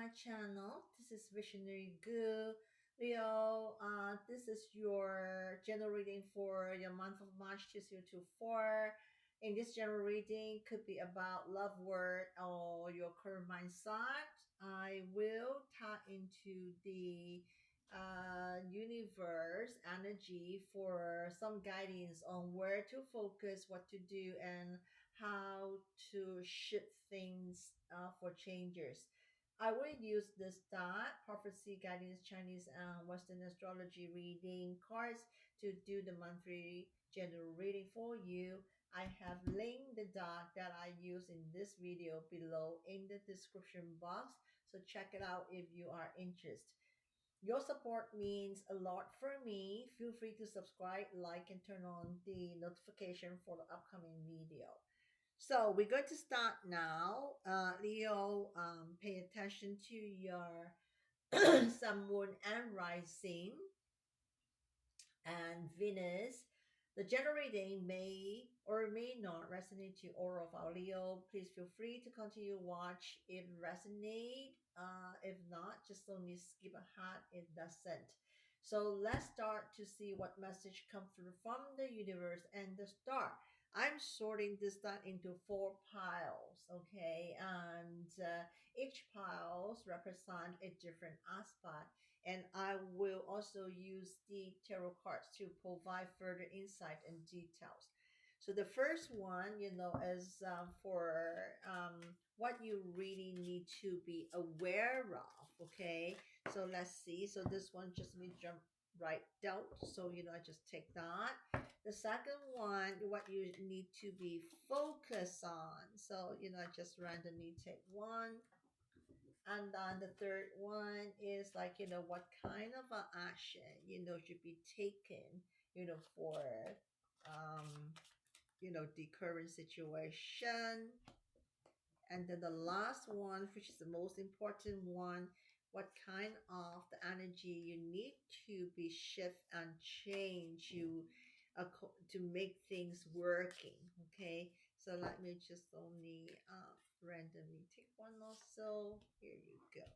my channel. This is Visionary Gu. Leo, this is your general reading for your month of March 2024. In this general reading, could be about love word or your current mindset. I will tap into the universe energy for some guidance on where to focus, what to do, and how to shift things for changes. I will use this dot, prophecy, guidance, Chinese, and Western astrology reading cards to do the monthly general reading for you. I have linked the dot that I use in this video below in the description box, so check it out if you are interested. Your support means a lot for me. Feel free to subscribe, like, and turn on the notification for the upcoming video. So we're going to start now. Leo, pay attention to your sun, moon, and rising, and Venus. The general reading may or may not resonate to all of our Leo. Please feel free to continue watch if resonate. If not, just only skip ahead. It doesn't. So let's start to see what message comes through from the universe and the star. I'm sorting this down into four piles, okay, and each piles represent a different aspect, and I will also use the tarot cards to provide further insight and details. So the first one, is for what you really need to be aware of. Okay, so let's see. So this one just me jump right down. So I just take that. The second one, what you need to be focused on. So I just randomly take one, and then the third one is like, what kind of a action, should be taken, for, um, the current situation. And then the last one, which is the most important one, what kind of the energy you need to be shift and change you to make things working. Okay, so let me just only randomly take one also. Here you go.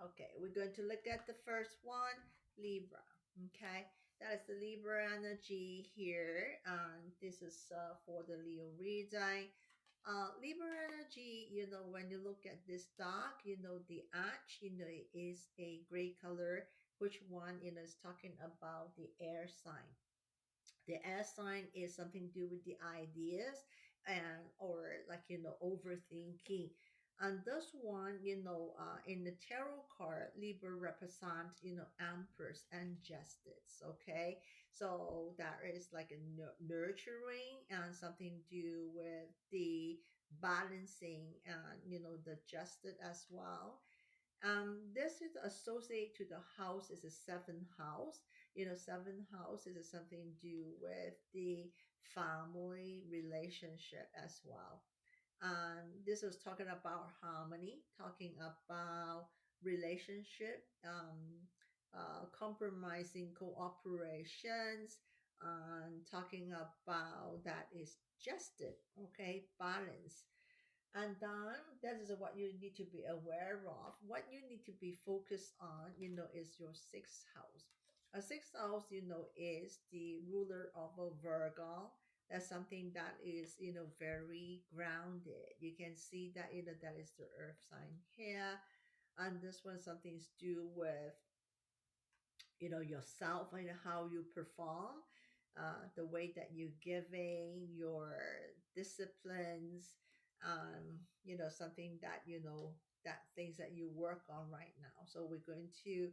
Okay, we're going to look at the first one, Libra. Okay, that is the Libra energy here. And this is for the Leo reading. Libra energy, when you look at this stock, the arch, it is a gray color, which one, is talking about the air sign. The air sign is something to do with the ideas and or like overthinking. And this one, in the tarot card, Libra represent, empress and justice. Okay, so that is like a nurturing and something to do with the balancing and the justice as well. This is associated to the house is a seventh house. Seventh house is something to do with the family relationship as well. This is talking about harmony, talking about relationship, compromising cooperations, and talking about that is justice, okay, balance. And then that is what you need to be aware of. What you need to be focused on, is your sixth house. A sixth house, is the ruler of a Virgo. That's something that is, very grounded. You can see that, that is the earth sign here. And this one, something to do with, yourself and how you perform, the way that you giving, your disciplines, something that that things that you work on right now. So we're going to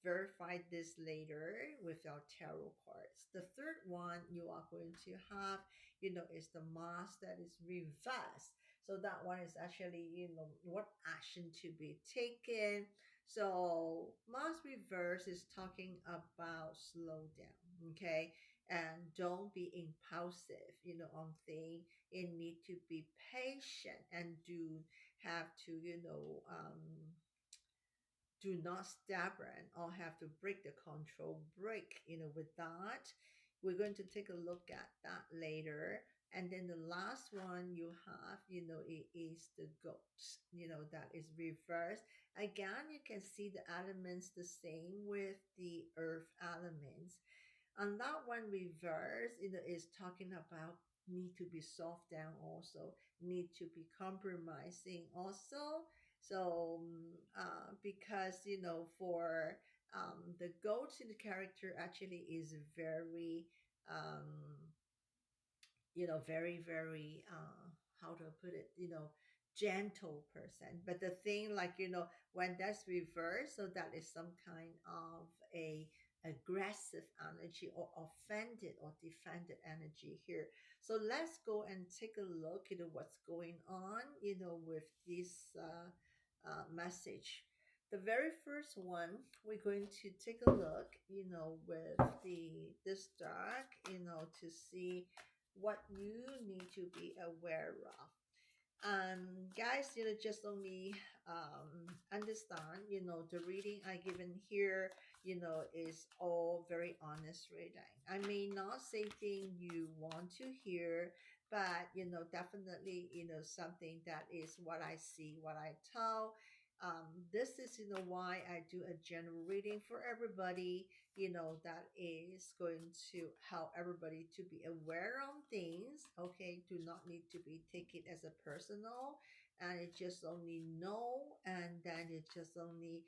verify this later with our tarot cards. The third one you are going to have, is the mask that is reversed. So that one is actually, what action to be taken. So mask reverse is talking about slow down, okay? And don't be impulsive, on things. You need to be patient and do have to, do not stubborn or have to break the control break, with that. We're going to take a look at that later. And then the last one you have, it is the goats, that is reversed. Again, you can see the elements the same with the earth elements. And that one reverse, is talking about need to be soft down also, need to be compromising also. So, because, for the goats in the character actually is very, um, very, very, how to put it, gentle person. But the thing, like, when that's reversed, so that is some kind of a aggressive energy or offended or defended energy here. So let's go and take a look, what's going on, with this message. The very first one, we're going to take a look, with this deck, to see what you need to be aware of. Guys, just only understand, the reading I given here, is all very honest reading. I may not say thing you want to hear, but definitely, something that is what I see, what I tell. This is, why I do a general reading for everybody, that is going to help everybody to be aware on things. Okay, do not need to be take it as a personal, and it just only know, and then it just only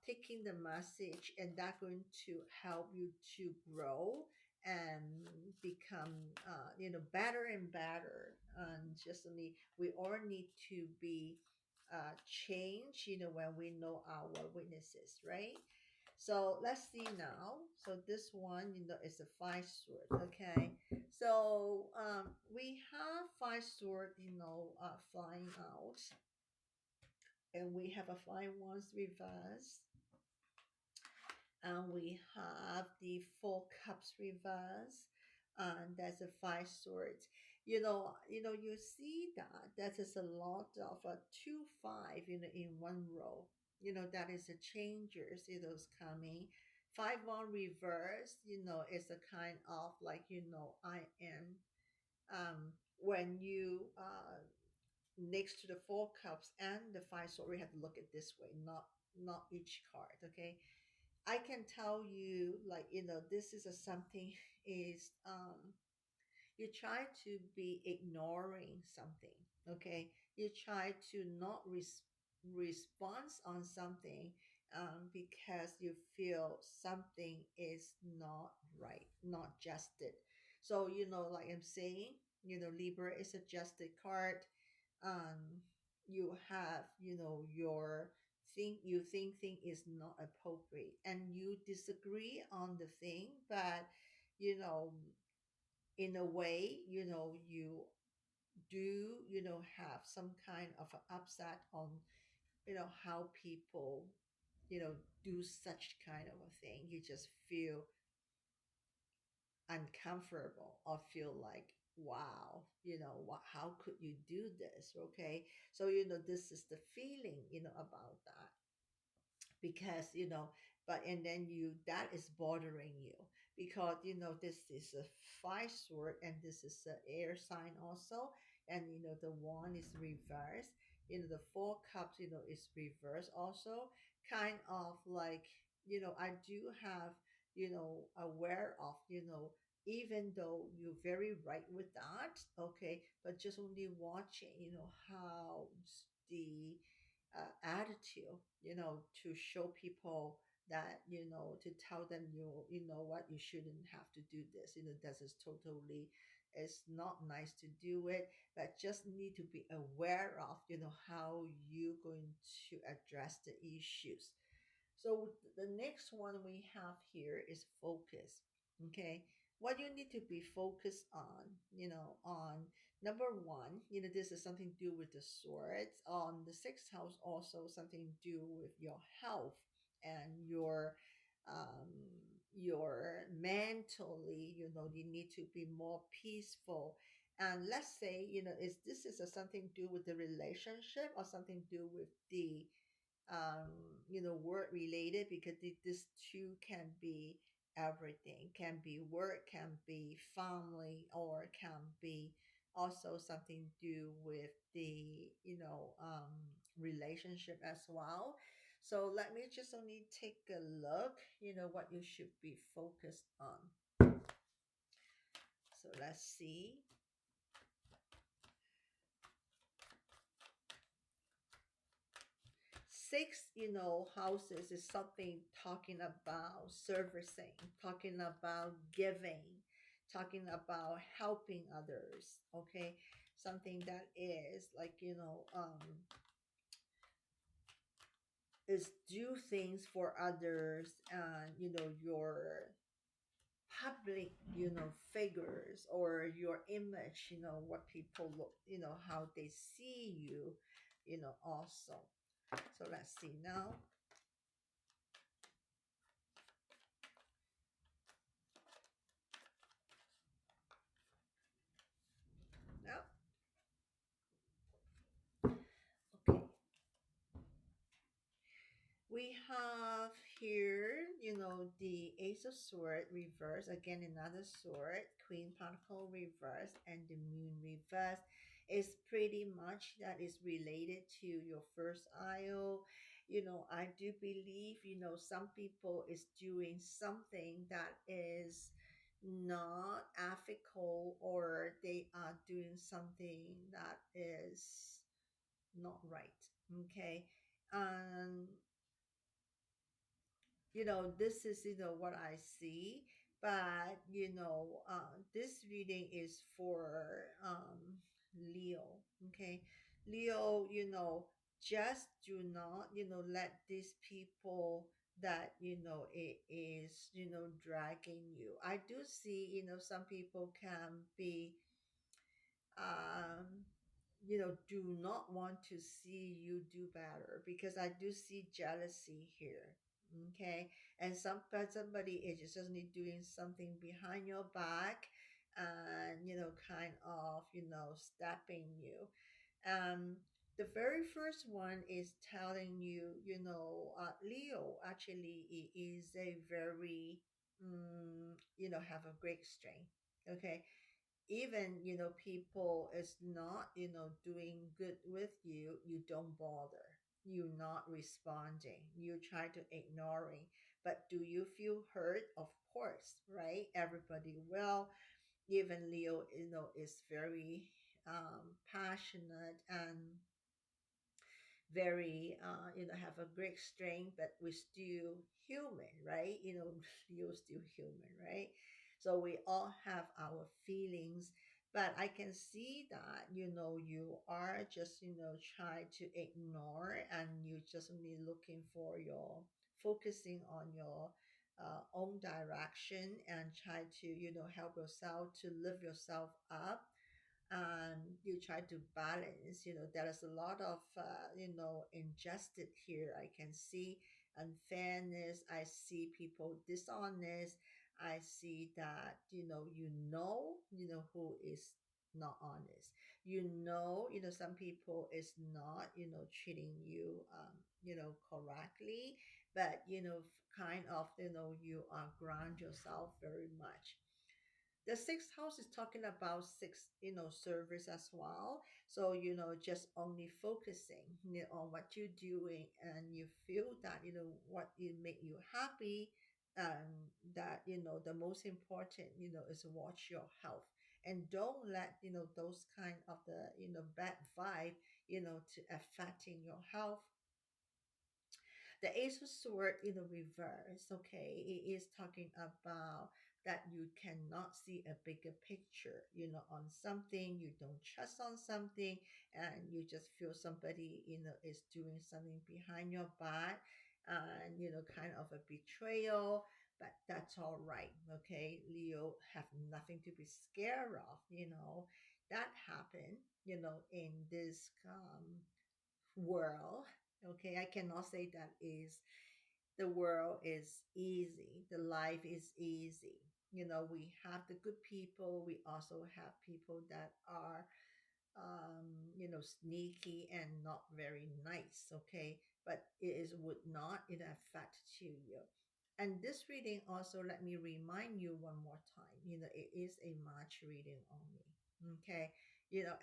taking the message, and that going to help you to grow and become better and better. And just only we all need to be change, when we know our weaknesses, right? So let's see now. So this one, is a five sword. Okay. So we have five sword, flying out, and we have a flying ones reverse, and we have the four cups reverse, and that's a five swords. You see that is a lot of a 2 5, in one row. That is a changers, is coming. 5 1 reverse, is a kind of like, I am, when you next to the four cups and the five sword, we have to look at this way, not each card. Okay, I can tell you, like, this is a something is you try to be ignoring something. Okay, you try to not response on something, because you feel something is not right, not justed. So, like I'm saying, Libra is a justed card. You have, your thing, you think thing is not appropriate, and you disagree on the thing, but you know in a way, you do, have some kind of an upset on, how people, you know do such kind of a thing. You just feel uncomfortable or feel like, wow, what, how could you do this? Okay, so this is the feeling, about that, because but and then that is bothering you, because this is a five sword, and this is the air sign also, and the one is reversed, the four cups, is reversed also, kind of like, I do have, aware of, even though you're very right with that. Okay, but just only watching, how the attitude, to show people that, to tell them, what, you shouldn't have to do this, this is totally, it's not nice to do it, but just need to be aware of, how you going to address the issues. So the next one we have here is focus. Okay. What you need to be focused on, on number one, this is something to do with the swords. On the sixth house, also something to do with your health and um your mentally, you need to be more peaceful. And let's say, is this is a something to do with the relationship, or something to do with the work related, because this too can be everything. Can be work, can be family, or can be also something to do with the relationship as well. So let me just only take a look, what you should be focused on. So let's see. Six, houses is something talking about servicing, talking about giving, talking about helping others. Okay, something that is like is do things for others, and your public figures, or your image, what people look, how they see you, also. So let's see now. Now, okay, we have here, the Ace of Sword reverse, again another sword, Queen Pentacle reverse, and the Moon reverse. Is pretty much that is related to your first IO. I do believe, some people is doing something that is not ethical, or they are doing something that is not right. Okay. um this is what I see. But this reading is for Leo. Okay, Leo, just do not let these people that it is dragging you. I do see some people can be um do not want to see you do better, because I do see jealousy here. Okay, and somebody is just suddenly doing something behind your back, and kind of stepping you. The very first one is telling you, Leo actually is a very have a great strength. Okay, even people is not doing good with you, you don't bother, you not responding, you try to ignoring. But do you feel hurt? Of course, right? Everybody will. Even Leo is very passionate, and very have a great strength, but we're still human, right? You're still human, right? So we all have our feelings. But I can see that you are just try to ignore, and you just only looking for your focusing on your own direction, and try to help yourself to lift yourself up. And you try to balance. There is a lot of injustice here, I can see. Unfairness, I see people dishonest. I see that who is not honest. Some people is not treating you correctly. But kind of you ground yourself very much. The sixth house is talking about six service as well. So just only focusing on what you're doing, and you feel that what it make you happy. And that the most important is watch your health, and don't let those kind of the bad vibe to affecting your health. The Ace of Sword in the reverse, okay, it is talking about that you cannot see a bigger picture, on something, you don't trust on something, and you just feel somebody, is doing something behind your back, and, kind of a betrayal. But that's all right, okay? Leo have nothing to be scared of, that happened, in this world. Okay, I cannot say that is the world is easy, the life is easy. We have the good people, we also have people that are sneaky and not very nice. Okay, but it is would not affect to you. And this reading also, let me remind you one more time, it is a March reading only. Okay.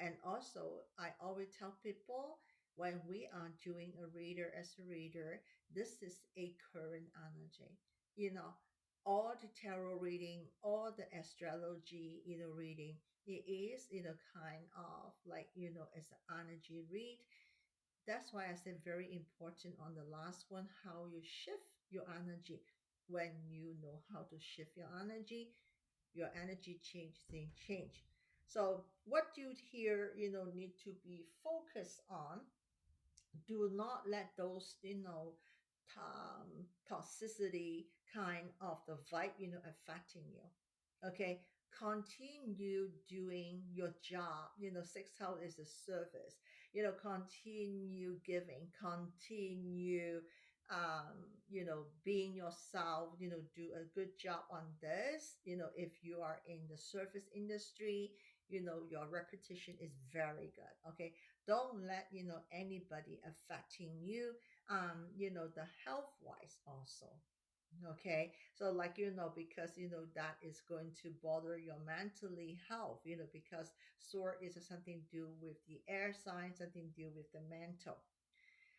And also I always tell people when we are doing a reader as a reader, this is a current energy. You know, all the tarot reading, all the astrology, reading, it is, kind of like, as an energy read. That's why I said very important on the last one, how you shift your energy. When you know how to shift your energy change, thing change. So what you here, need to be focused on, do not let those toxicity kind of the vibe affecting you. Okay, continue doing your job. Sixth house is a service. Continue giving, continue being yourself. Do a good job on this. If you are in the service industry, your reputation is very good. Okay, don't let anybody affecting you, the health wise also. Okay, so like, because that is going to bother your mentally health, because sword is something to do with the air sign, something to do with the mental.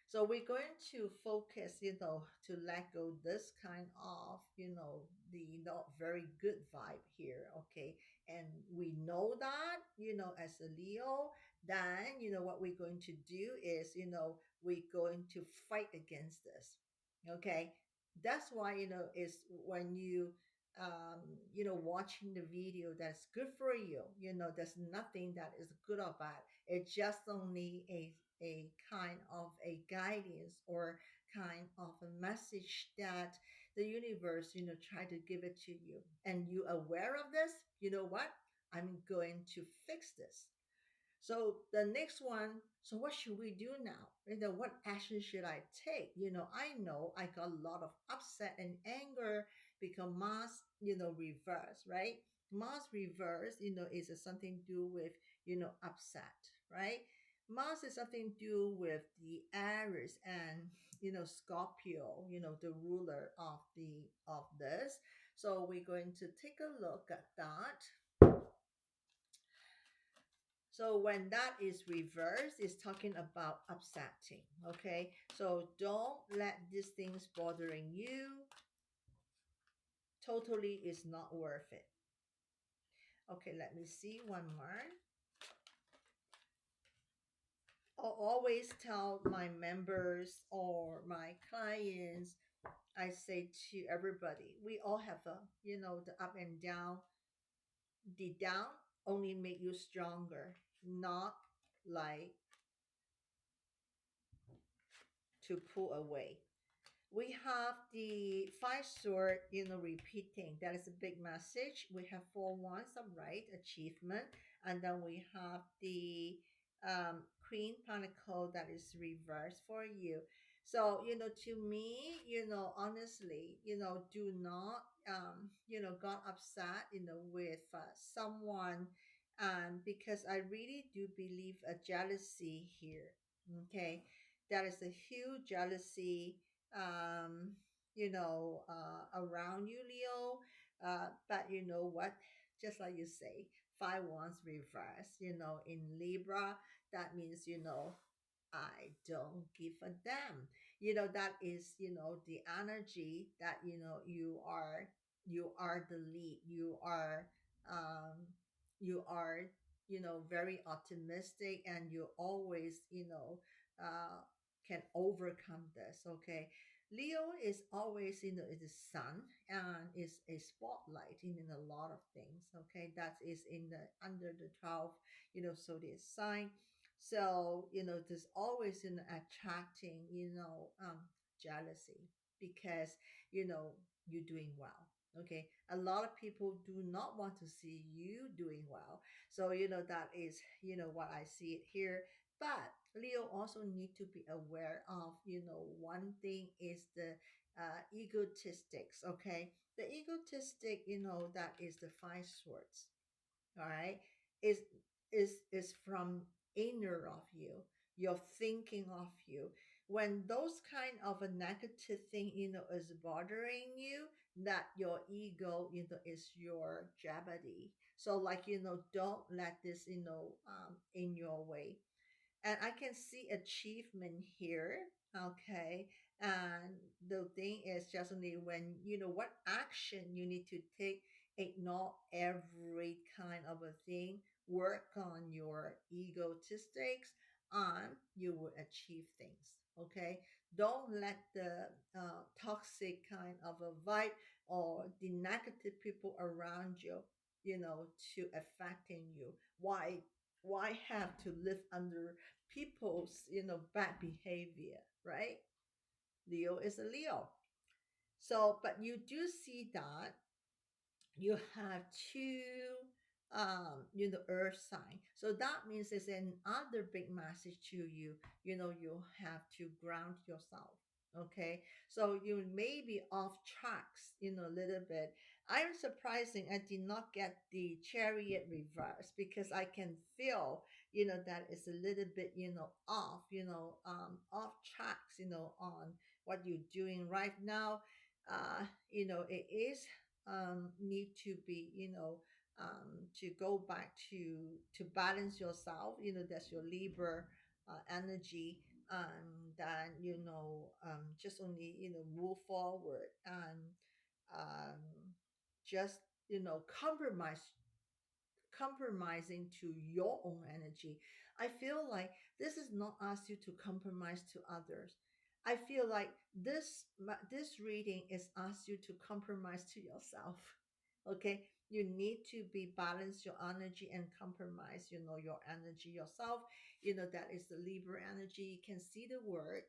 So we're going to focus, to let go this kind of, the not very good vibe here. Okay. And we know that, as a Leo, then, what we're going to do is, we're going to fight against this. Okay. That's why, is when you, watching the video, that's good for you. There's nothing that is good or bad. It's just only a kind of a guidance, or kind of a message that the universe, try to give it to you. And you aware of this, you know what? I'm going to fix this. So the next one, so what should we do now? What action should I take? I know I got a lot of upset and anger because Mars, reverse, right? Mars reverse, is something to do with, upset, right? Mars is something to do with the Aries and, Scorpio, the ruler of this. So we're going to take a look at that. So when that is reversed, it's talking about upsetting. Okay. So don't let these things bothering you. Totally is not worth it. Okay, let me see one more. I'll always tell my members or my clients, I say to everybody, we all have the up and down. The down only make you stronger, not like to pull away. We have the five sword, repeating. That is a big message. We have four wands of right achievement, and then we have the Queen Pentacle that is reversed for you. So to me, honestly, do not got upset, with someone, because I really do believe a jealousy here. Okay, that is a huge jealousy, around you, Leo. But you know what? Just like you say, five wands reverse, in Libra, that means, I don't give a damn. That is, the energy that, you are the lead. Um, you are, very optimistic, and you always, can overcome this. Okay. Leo is always, is the sun, and is a spotlight in a lot of things. Okay. That is in the under the 12, zodiac sign. So, there's always an attracting, jealousy, because, you're doing well. Okay. A lot of people do not want to see you doing well. So, that is, what I see it here. But Leo also need to be aware of, one thing is the egotistics. Okay. The egotistic, that is the five swords. All right, is from inner of you, your thinking of you. when those kind of a negative thing, is bothering you, that your ego, is your jeopardy. So like, don't let this, in your way. And I can see achievement here. Okay. And the thing is just only when you know what action you need to take, ignore every kind of a thing, work on your egotistics, and you will achieve things. Okay. Don't let the toxic kind of a vibe or the negative people around you, to affecting you. Why have to live under people's bad behavior, right? Leo is a Leo. So but you do see that you have two earth sign, so that means there's another big message to you. You have to ground yourself. Okay, so you may be off tracks a little bit. I'm surprising I did not get the chariot reverse, because I can feel that is a little bit off, off tracks on what you're doing right now. It is need to be to go back to balance yourself. That's your Libra energy. Then just only move forward and um just compromising to your own energy. I feel like this is not ask you to compromise to others. I feel like this reading is asked you to compromise to yourself. Okay, you need to be balance your energy and compromise your energy yourself. That is the Libra energy. You can see the word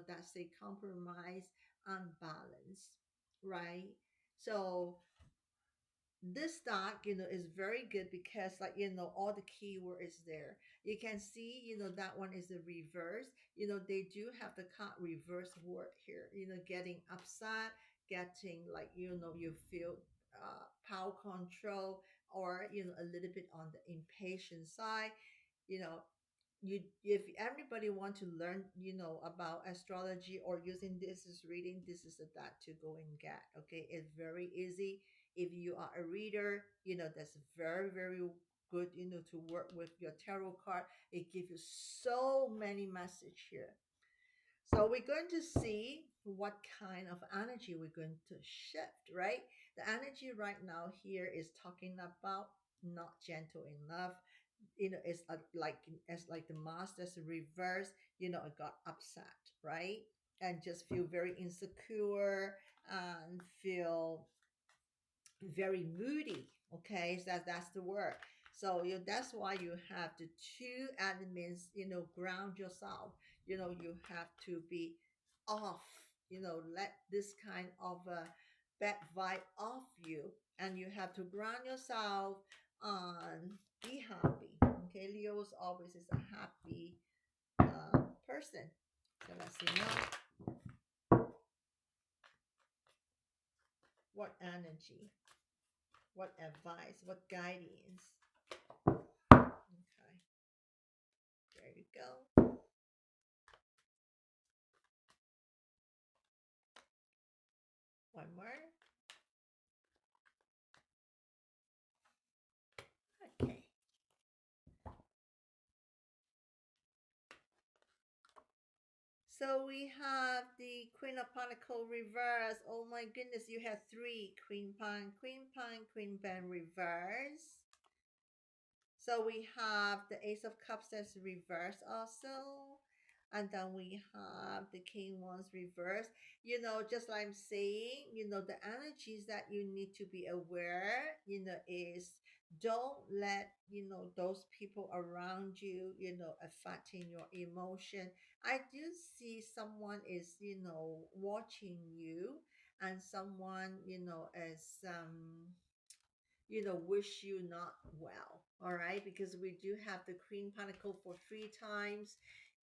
that say compromise and balance, right? So this stock is very good because like all the keyword is there. You can see that one is the reverse. They do have the card reverse word here, getting upset, getting like you feel power control, or a little bit on the impatient side. you know you If everybody want to learn about astrology or using this as reading, this is the that to go and get. Okay, it's very easy. If you are a reader, that's very very good to work with your tarot card. It gives you so many message here. So we're going to see what kind of energy we're going to shift, right? The energy right now here is talking about not gentle enough. It's like as like the master's reverse. I got upset, right? And just feel very insecure and feel very moody. Okay, so that's the word. So that's why you have the two elements. Ground yourself. You have to be off. Let this kind of bad vibe off you, and you have to ground yourself and be happy. Okay, Leo's always is a happy person. So let's see now what energy, what advice, what guidance. Okay, there you go. One more. Okay. So we have the Queen of Pentacles reverse. Oh my goodness, you have three Queen Pen, Queen Pen, Queen Pen reverse. So we have the Ace of Cups that's reversed also. And then we have the King Wands reverse. Just like I'm saying, the energies that you need to be aware, is don't let, those people around you, affecting your emotion. I do see someone is, watching you, and someone, is wish you not well. All right, because we do have the Queen Pentacle for three times,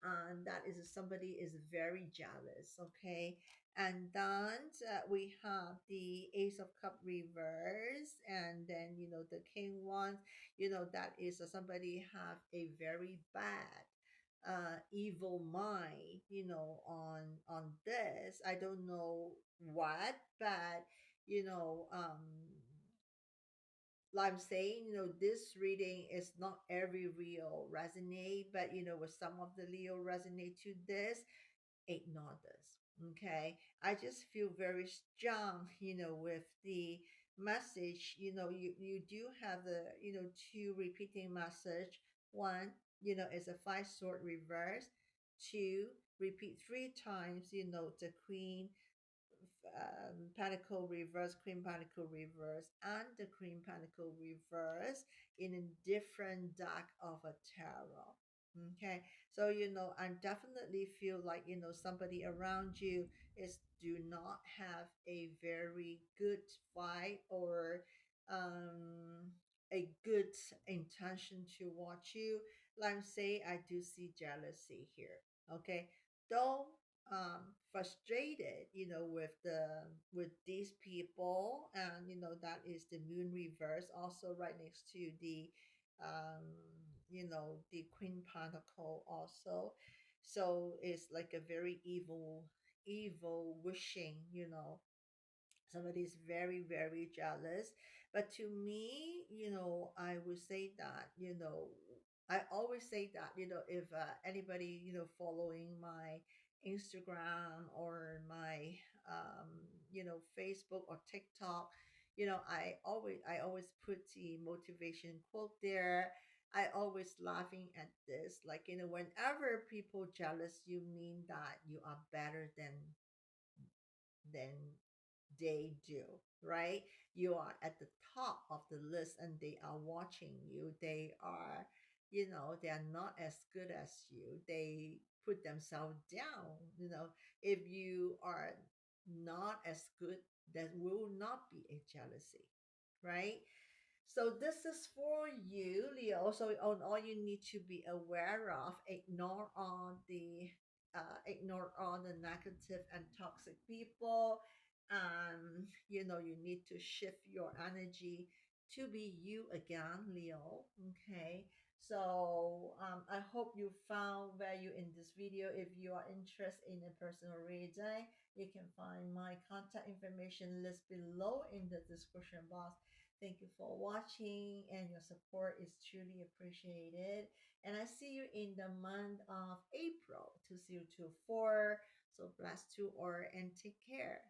and that is somebody is very jealous. Okay, and then we have the Ace of Cup reverse, and then the King one. That is somebody have a very bad. evil mind, on this. I don't know what, but you know, like I'm saying, this reading is not every Leo resonate, but with some of the Leo resonate to this, ignore this. Okay. I just feel very strong, with the message. You do have the, two repeating message. One, is a five sword reverse. Two, repeat three times, the queen, pentacle reverse, queen pentacle reverse, and the queen pentacle reverse in a different deck of a tarot. Okay, so I definitely feel like somebody around you is do not have a very good fight or a good intention to watch you. Like say, I do see jealousy here. Okay, though frustrated with these people, and that is the moon reverse also right next to the um the queen pentacle also. So it's like a very evil wishing, somebody's very very jealous. But to me, I would say that, I always say that, if anybody following my Instagram or my Facebook or TikTok, I always put the motivation quote there. I always laughing at this, like, whenever people jealous you, mean that you are better than they do, right? You are at the top of the list and they are watching you. They are, they are not as good as you. They put themselves down. If you are not as good, there will not be a jealousy, right? So this is for you, Leo. So all you need to be aware of, ignore all the negative and toxic people. You need to shift your energy to be you again, Leo. Okay. So I hope you found value in this video. If you are interested in a personal reading, you can find my contact information list below in the description box. Thank you for watching, and your support is truly appreciated. And I see you in the month of April 2024. So bless to all and take care.